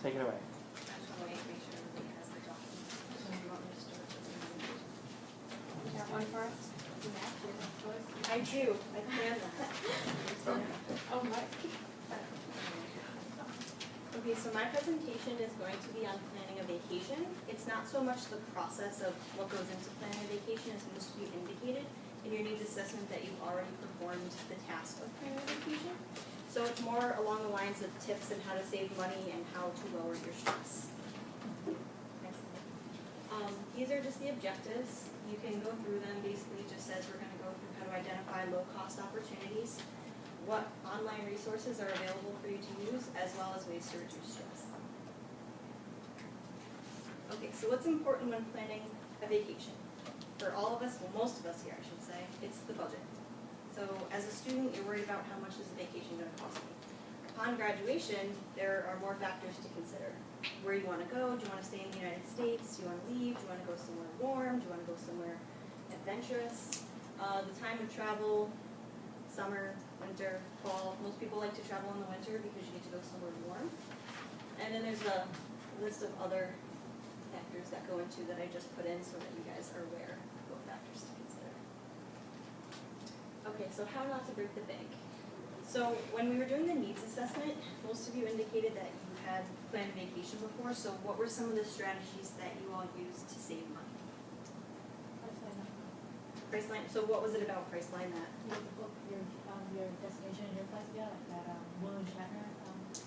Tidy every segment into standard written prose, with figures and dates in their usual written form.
take it away. I just want to make sure everybody has the documents. So you want me to start with the presentation? You got one for us? I do. I planned that. Oh, my. Okay, so my presentation is going to be on planning a vacation. It's not so much the process of what goes into planning a vacation as most of you indicated in your needs assessment that you've already performed the task of planning a vacation. So it's more along the lines of tips and how to save money and how to lower your stress. Next slide. These are just the objectives. You can go through them. Basically, it just says we're going to go through how to identify low-cost opportunities, what online resources are available for you to use, as well as ways to reduce stress. Okay, so what's important when planning a vacation? For all of us, well, most of us here, I should say, it's the budget. So as a student, you're worried about how much is a vacation going to cost me. Upon graduation, there are more factors to consider. Where you want to go? Do you want to stay in the United States? Do you want to leave? Do you want to go somewhere warm? Do you want to go somewhere adventurous? The time of travel, summer, winter, fall. Most people like to travel in the winter because you get to go somewhere warm. And then there's a list of other factors that go into that I just put in so that you guys are aware of what factors to consider. Okay, so how not to break the bank. So when we were doing the needs assessment, most of you indicated that you had planned a vacation before, so what were some of the strategies that you all used to save money? Priceline, so what was it about Priceline that? You have to book your destination and your flights together, like that William Shatner commercial.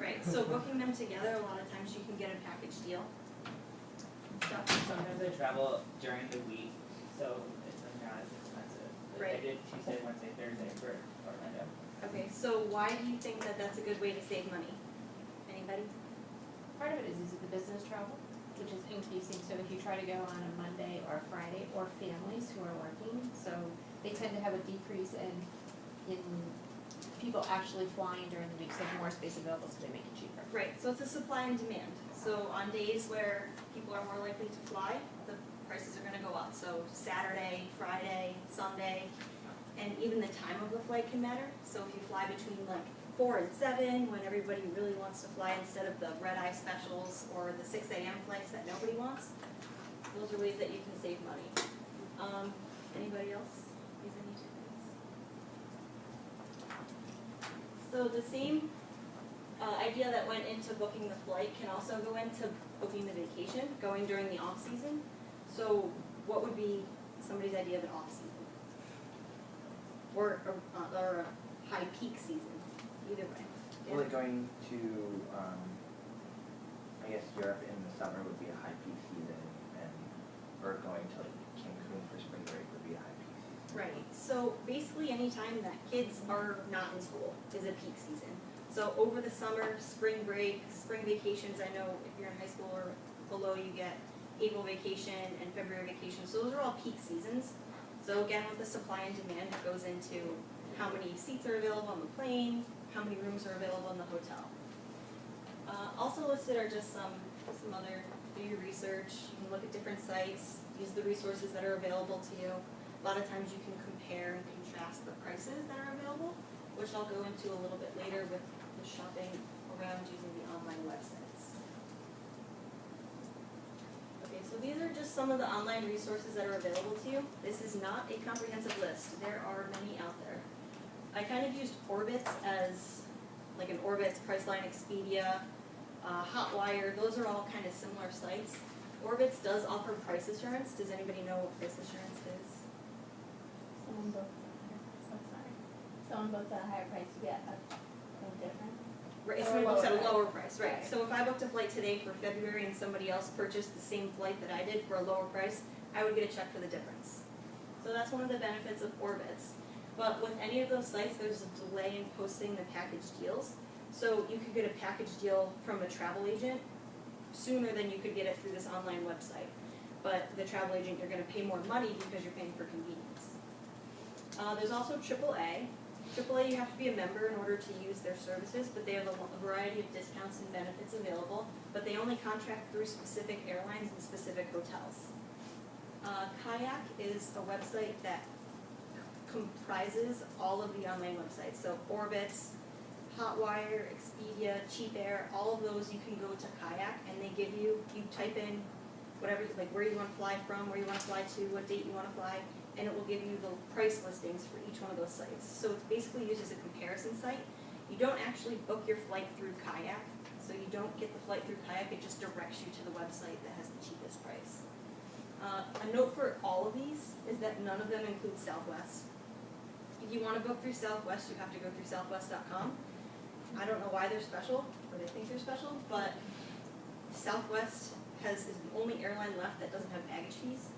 Right, so booking them together, a lot of times you can get a package deal. Sometimes I travel during the week, so it's not as expensive. Right. I did Tuesday, Wednesday, Thursday for Orlando. Okay, so why do you think that that's a good way to save money? Anybody? Part of it is the business travel, which is increasing, so if you try to go on a Monday or a Friday, or families who are working, so they tend to have a decrease in people actually flying during the week, so more space available, so they make it cheaper. Right, so it's a supply and demand. So on days where people are more likely to fly, the prices are gonna go up. So Saturday, Friday, Sunday, and even the time of the flight can matter. So if you fly between like 4 and 7, when everybody really wants to fly instead of the red-eye specials or the 6 a.m. flights that nobody wants, those are ways that you can save money. Anybody else use any tips? So the same idea that went into booking the flight can also go into booking the vacation, going during the off-season. So what would be somebody's idea of an off-season? Or a high peak season, either way. Well, like going to, I guess Europe in the summer would be a high peak season, or going to like Cancun for spring break would be a high peak season. Right, so basically any time that kids are not in school is a peak season. So over the summer, spring break, spring vacations, I know if you're in high school or below, you get April vacation and February vacation, so those are all peak seasons. So again, with the supply and demand, it goes into how many seats are available on the plane, how many rooms are available in the hotel. Also listed are just some other, do your research, you can look at different sites, use the resources that are available to you. A lot of times you can compare and contrast the prices that are available, which I'll go into a little bit later with the shopping around using the online websites. Okay, so these are just some of the online resources that are available to you. This is not a comprehensive list. There are many out there. I kind of used Orbitz as like an Orbitz, Priceline, Expedia, Hotwire. Those are all kind of similar sites. Orbitz does offer price assurance. Does anybody know what price assurance is? Someone books at a higher price to get a difference. Right, somebody books at a lower price, right. So if I booked a flight today for February and somebody else purchased the same flight that I did for a lower price, I would get a check for the difference. So that's one of the benefits of Orbitz. But with any of those sites, there's a delay in posting the package deals. So you could get a package deal from a travel agent sooner than you could get it through this online website. But the travel agent, you're going to pay more money because you're paying for convenience. There's also AAA. AAA, you have to be a member in order to use their services, but they have a variety of discounts and benefits available, but they only contract through specific airlines and specific hotels. Kayak is a website that comprises all of the online websites, so Orbitz, Hotwire, Expedia, Cheap Air, all of those, you can go to Kayak and they give you type in whatever, like where you wanna fly from, where you wanna fly to, what date you wanna fly, and it will give you the price listings for each one of those sites. So it's basically used as a comparison site. You don't actually book your flight through Kayak, so you don't get the flight through Kayak, it just directs you to the website that has the cheapest price. A note for all of these is that none of them include Southwest. If you wanna book through Southwest, you have to go through southwest.com. I don't know why they're special, or they think they're special, but Southwest is the only airline left that doesn't have baggage fees.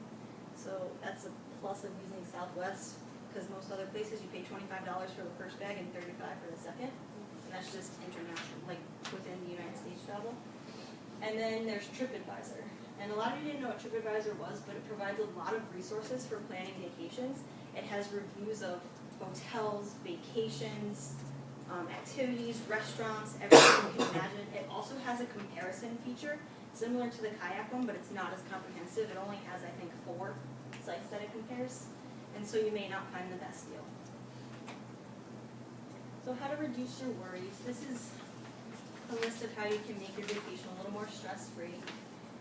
So that's a plus of using Southwest, because most other places you pay $25 for the first bag and $35 for the second. And that's just international, like within the United States travel. And then there's TripAdvisor. And a lot of you didn't know what TripAdvisor was, but it provides a lot of resources for planning vacations. It has reviews of hotels, vacations, activities, restaurants, everything you can imagine. It also has a comparison feature, similar to the Kayak one, but it's not as comprehensive. It only has, I think, 4 sites that it compares, and so you may not find the best deal. So how to reduce your worries. This is a list of how you can make your vacation a little more stress-free.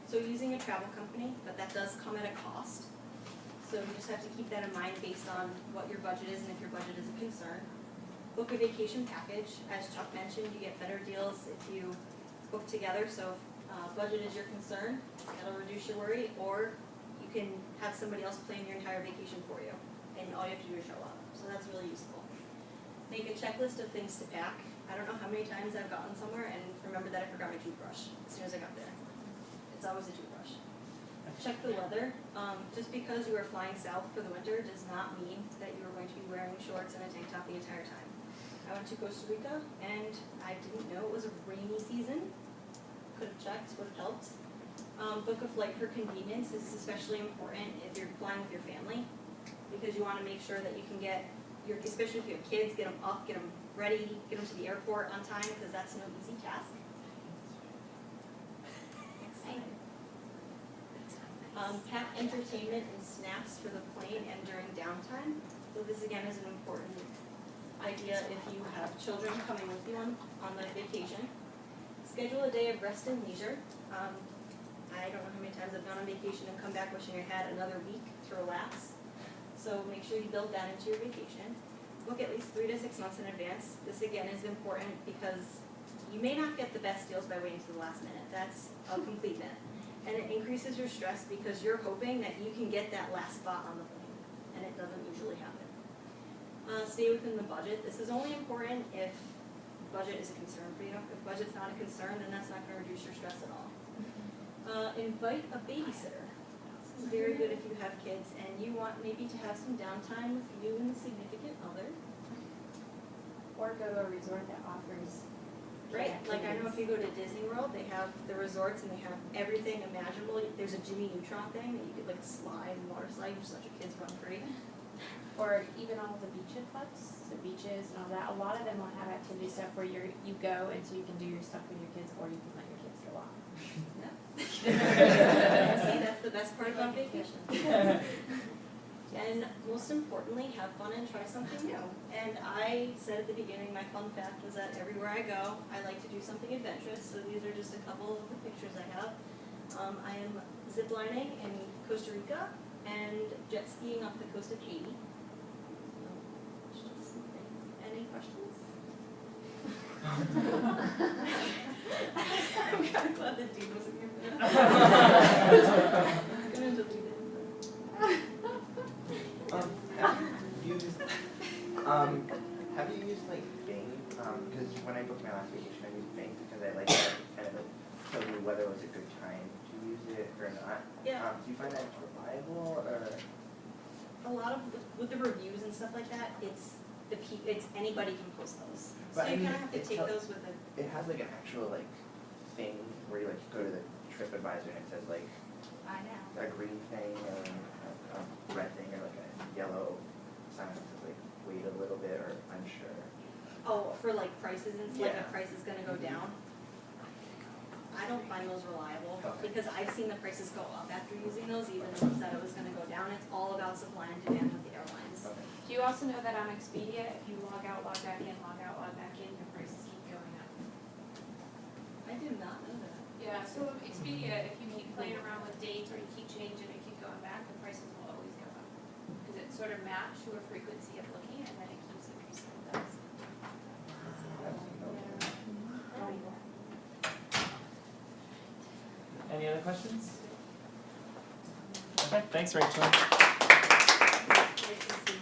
So using a travel company, but that does come at a cost. So you just have to keep that in mind based on what your budget is and if your budget is a concern. Book a vacation package. As Chuck mentioned, you get better deals if you book together. So if budget is your concern, that'll reduce your worry, or you can have somebody else plan your entire vacation for you, and all you have to do is show up. So that's really useful. Make a checklist of things to pack. I don't know how many times I've gotten somewhere and remembered that I forgot my toothbrush as soon as I got there. It's always a toothbrush. Check the weather. Just because you are flying south for the winter does not mean that you are going to be wearing shorts and a tank top the entire time. I went to Costa Rica and I didn't know it was a rainy season. Could have checked, would have helped. Book a flight for convenience. This is especially important if you're flying with your family, because you want to make sure that you can get especially if you have kids, get them up, get them ready, get them to the airport on time, because that's no easy task. Pack entertainment and snacks for the plane and during downtime. So this again is an important idea if you have children coming with you on the vacation. Schedule a day of rest and leisure. I don't know how many times I've gone on vacation and come back wishing I had another week to relax. So make sure you build that into your vacation. Book at least 3 to 6 months in advance. This again is important because you may not get the best deals by waiting to the last minute. That's a complete myth. And it increases your stress because you're hoping that you can get that last spot on the plane, and it doesn't usually happen. Stay within the budget. This is only important if budget is a concern for you. If budget's not a concern, then that's not going to reduce your stress at all. Invite a babysitter. This is very good if you have kids and you want maybe to have some downtime with you and the significant other. Or go to a resort that offers. Right, like I know if you go to Disney World, they have the resorts and they have everything imaginable. There's a Jimmy Neutron thing that you could like slide and water slide, you just let your kids run free. Or even all the beach clubs, so beaches and all that. A lot of them will have activity stuff where you go and so you can do your stuff with your kids, or you can let your kids go off. See, that's the best part about vacation. And most importantly, have fun and try something new. And I said at the beginning, my fun fact was that everywhere I go, I like to do something adventurous. So these are just a couple of the pictures I have. I am ziplining in Costa Rica and jet skiing off the coast of Haiti. Any questions? I'm kind of glad the dude wasn't here for that. I'm gonna delete it. Have you used like Bing? Because when I booked my last vacation, I used Bing because I like that kind of like tell you whether it was a good time to use it or not. Yeah. Do you find that reliable or? A lot of with the reviews and stuff like that, it's anybody can post those. But so I you mean, kind of have to take those with a. It has like an actual like thing where you like go to the TripAdvisor and it says like I know. a green thing or a red thing or like a yellow sign that says like wait a little bit or unsure. Oh, for like prices and stuff, like Yeah. the price is gonna go down. I don't find those reliable Okay. because I've seen the prices go up after using those, even though it said it was gonna go down. It's all about supply and demand with the airlines. Okay. Do you also know that on Expedia, if you log out, log back in, your prices Yeah, so Expedia, if you keep playing around with dates or you keep changing and keep going back, the prices will always go up. Because it sort of maps your frequency of looking and then it keeps increasing with us. Any other questions? Okay, thanks, Rachel. Great to see